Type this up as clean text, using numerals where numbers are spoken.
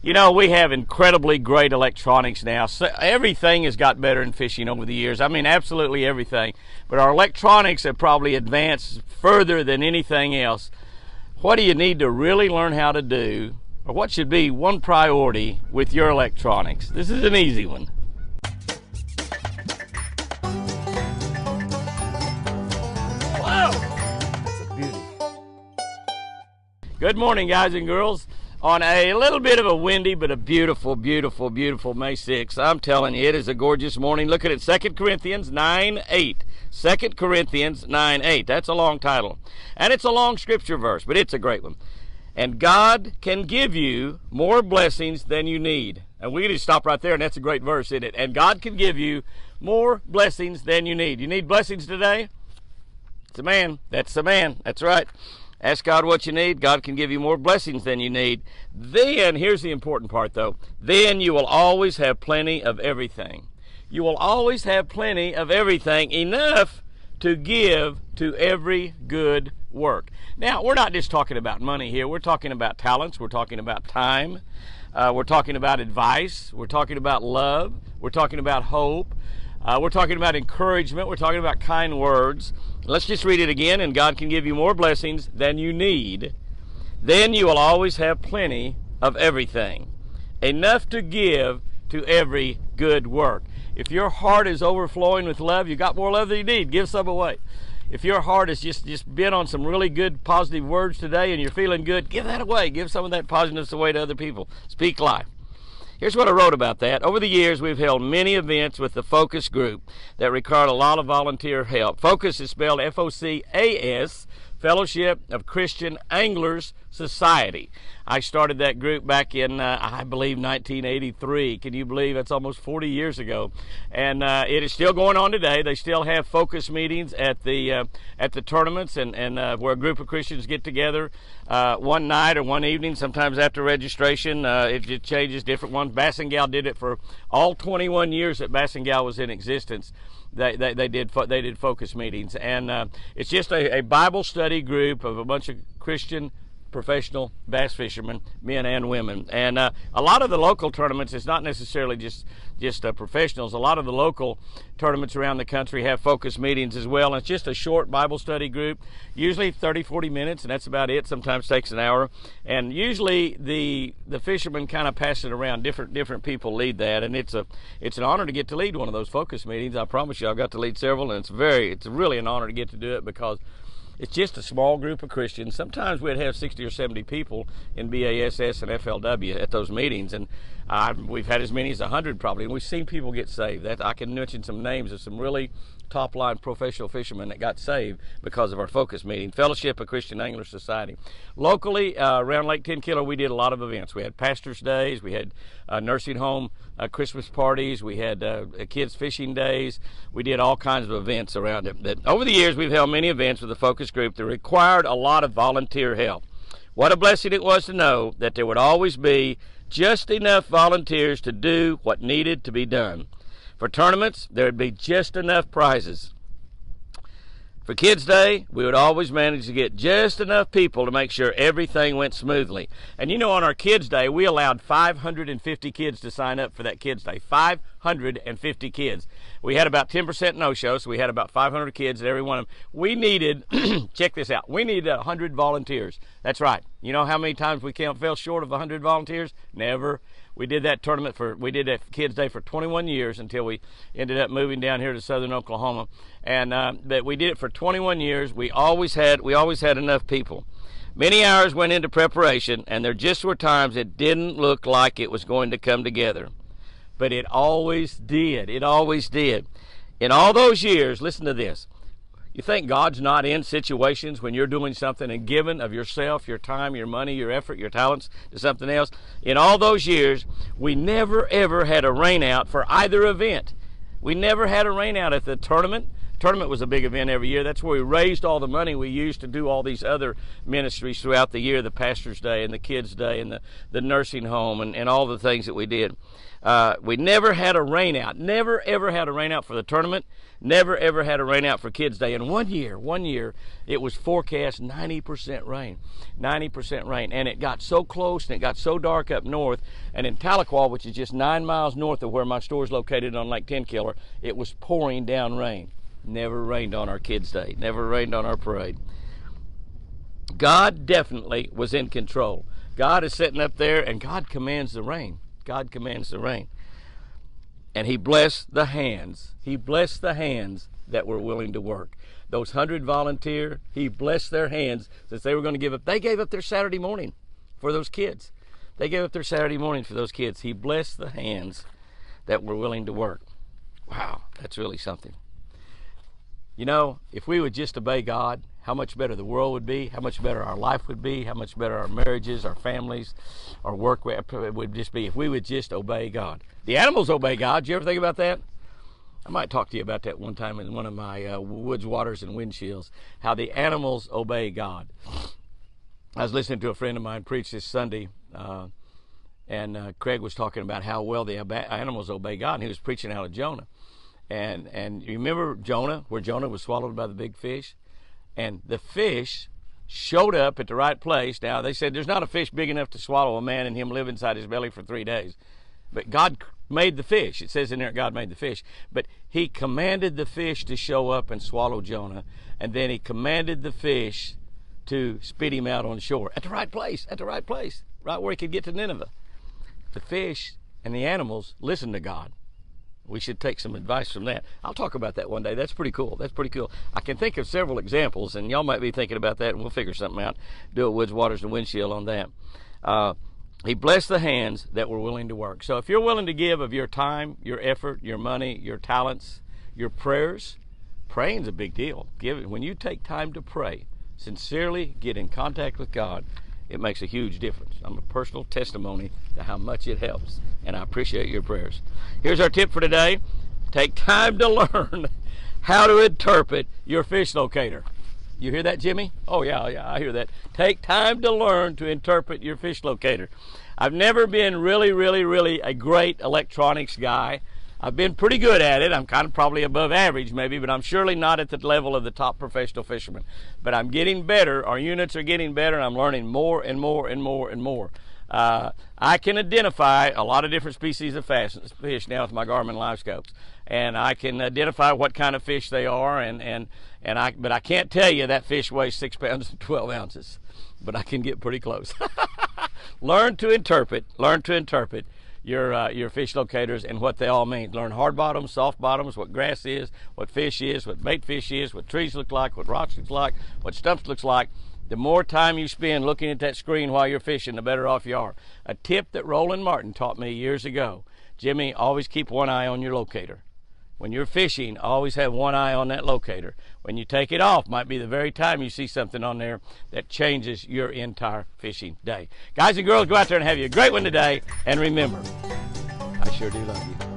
You know, we have incredibly great electronics now. So everything has got better in fishing over the years. I mean, absolutely everything. But our electronics have probably advanced further than anything else. What do you need to really learn how to do, or what should be one priority with your electronics? This is an easy one. Whoa! That's a beauty. Good morning, guys and girls. On a little bit of a windy but a beautiful, beautiful, beautiful May 6th. I'm telling you, it is a gorgeous morning. Look at it, 2 Corinthians 9:8. 2 Corinthians 9:8. That's a long title. And it's a long scripture verse, but it's a great one. And God can give you more blessings than you need. And we can just stop right there, and that's a great verse, isn't it? And God can give you more blessings than you need. You need blessings today? It's a man. That's the man. That's right. Ask God what you need. God can give you more blessings than you need. Then, here's the important part though, then you will always have plenty of everything. You will always have plenty of everything, enough to give to every good work. Now, we're not just talking about money here. We're talking about talents. We're talking about time. We're talking about advice. We're talking about love. We're talking about hope. We're talking about encouragement. We're talking about kind words. Let's just read it again. And God can give you more blessings than you need. Then you will always have plenty of everything, enough to give to every good work. If your heart is overflowing with love, you got more love than you need. Give some away. If your heart is just been on some really good positive words today and you're feeling good, give that away. Give some of that positiveness away to other people. Speak life. Here's what I wrote about that. Over the years, we've held many events with the FOCAS group that required a lot of volunteer help. FOCAS is spelled F-O-C-A-S, Fellowship of Christian Anglers Society. I started that group back in, I believe, 1983. Can you believe that's almost 40 years ago? And it is still going on today. They still have FOCAS meetings at the tournaments and where a group of Christians get together one night or one evening, sometimes after registration. It changes, different ones. Bass and Gal did it for all 21 years that Bass and Gal was in existence. They did FOCAS meetings, and it's just a Bible study group of a bunch of Christian professional bass fishermen, men and women. And a lot of the local tournaments, it's not necessarily just professionals. A lot of the local tournaments around the country have FOCAS meetings as well. And it's just a short Bible study group, usually 30-40 minutes, and that's about it. Sometimes takes an hour. And usually the fishermen kind of pass it around. Different people lead that, and it's an honor to get to lead one of those FOCAS meetings. I promise you, I've got to lead several, and it's really an honor to get to do it, because it's just a small group of Christians. Sometimes we'd have 60 or 70 people in BASS and FLW at those meetings, and we've had as many as 100 probably, and we've seen people get saved. I can mention some names of some really top-line professional fishermen that got saved because of our FOCAS meeting. Fellowship of Christian Angler Society. Locally, around Lake Tenkiller, we did a lot of events. We had pastors' days, we had nursing home Christmas parties, we had kids' fishing days. We did all kinds of events around it. But over the years, we've held many events with the FOCAS group that required a lot of volunteer help. What a blessing it was to know that there would always be just enough volunteers to do what needed to be done. For tournaments, there would be just enough prizes. For Kids Day, we would always manage to get just enough people to make sure everything went smoothly. And you know, on our Kids Day, we allowed 550 kids to sign up for that Kids Day. 550 kids. We had about 10% no-show, so we had about 500 kids at every one of them. We needed, check this out, we needed 100 volunteers. That's right. You know how many times we fell short of 100 volunteers? Never. We did that that Kids Day for 21 years until we ended up moving down here to southern Oklahoma. And but we did it for 21 years. We always had enough people. Many hours went into preparation, and there just were times it didn't look like it was going to come together. But it always did. It always did. In all those years, listen to this. You think God's not in situations when you're doing something and giving of yourself, your time, your money, your effort, your talents to something else? In all those years, we never, ever had a rain out for either event. We never had a rain out at the tournament, tournament was a big event every year. That's where we raised all the money we used to do all these other ministries throughout the year, the Pastor's Day and the Kids' Day and the nursing home and all the things that we did. We never had a rain out. Never, ever had a rain out for the tournament. Never, ever had a rain out for Kids' Day. And one year, it was forecast 90% rain. 90% rain. And it got so close and it got so dark up north. And in Tahlequah, which is just 9 miles north of where my store is located on Lake Tenkiller, it was pouring down rain. Never rained on our Kids' Day. Never rained on our parade. God definitely was in control. God is sitting up there and God commands the rain. God commands the rain. And he blessed the hands. He blessed the hands that were willing to work. Those 100 volunteers, he blessed their hands since they were going to give up. They gave up their Saturday morning for those kids. They gave up their Saturday morning for those kids. He blessed the hands that were willing to work. Wow, that's really something. You know, if we would just obey God, how much better the world would be, how much better our life would be, how much better our marriages, our families, our work would just be if we would just obey God. The animals obey God. Did you ever think about that? I might talk to you about that one time in one of my woods, waters, and windshields, how the animals obey God. I was listening to a friend of mine preach this Sunday, and Craig was talking about how well the animals obey God, and he was preaching out of Jonah. And you remember Jonah, where Jonah was swallowed by the big fish? And the fish showed up at the right place. Now, they said there's not a fish big enough to swallow a man and him live inside his belly for 3 days. But God made the fish. It says in there God made the fish. But he commanded the fish to show up and swallow Jonah. And then he commanded the fish to spit him out on shore. At the right place, right where he could get to Nineveh. The fish and the animals listened to God. We should take some advice from that. I'll talk about that one day. That's pretty cool. That's pretty cool. I can think of several examples, and y'all might be thinking about that, and we'll figure something out. Do a Woods, Waters, and Windshield on that. He blessed the hands that were willing to work. So if you're willing to give of your time, your effort, your money, your talents, your prayers, praying's a big deal. When you take time to pray, sincerely get in contact with God, it makes a huge difference. I'm a personal testimony to how much it helps, and I appreciate your prayers. Here's our tip for today. Take time to learn how to interpret your fish locator. You hear that, Jimmy? Oh, yeah, I hear that. Take time to learn to interpret your fish locator. I've never been really a great electronics guy. I've been pretty good at it. I'm kind of probably above average maybe, but I'm surely not at the level of the top professional fishermen. But I'm getting better. Our units are getting better, and I'm learning more and more. I can identify a lot of different species of fish now with my Garmin live scopes, and I can identify what kind of fish they are, but I can't tell you that fish weighs 6 pounds and 12 ounces, but I can get pretty close. Learn to interpret your fish locators and what they all mean. Learn hard bottoms, soft bottoms, what grass is, what fish is, what bait fish is, what trees look like, what rocks look like, what stumps looks like. The more time you spend looking at that screen while you're fishing, the better off you are. A tip that Roland Martin taught me years ago: Jimmy, always keep one eye on your locator. When you're fishing, always have one eye on that locator. When you take it off, might be the very time you see something on there that changes your entire fishing day. Guys and girls, go out there and have you a great one today. And remember, I sure do love you.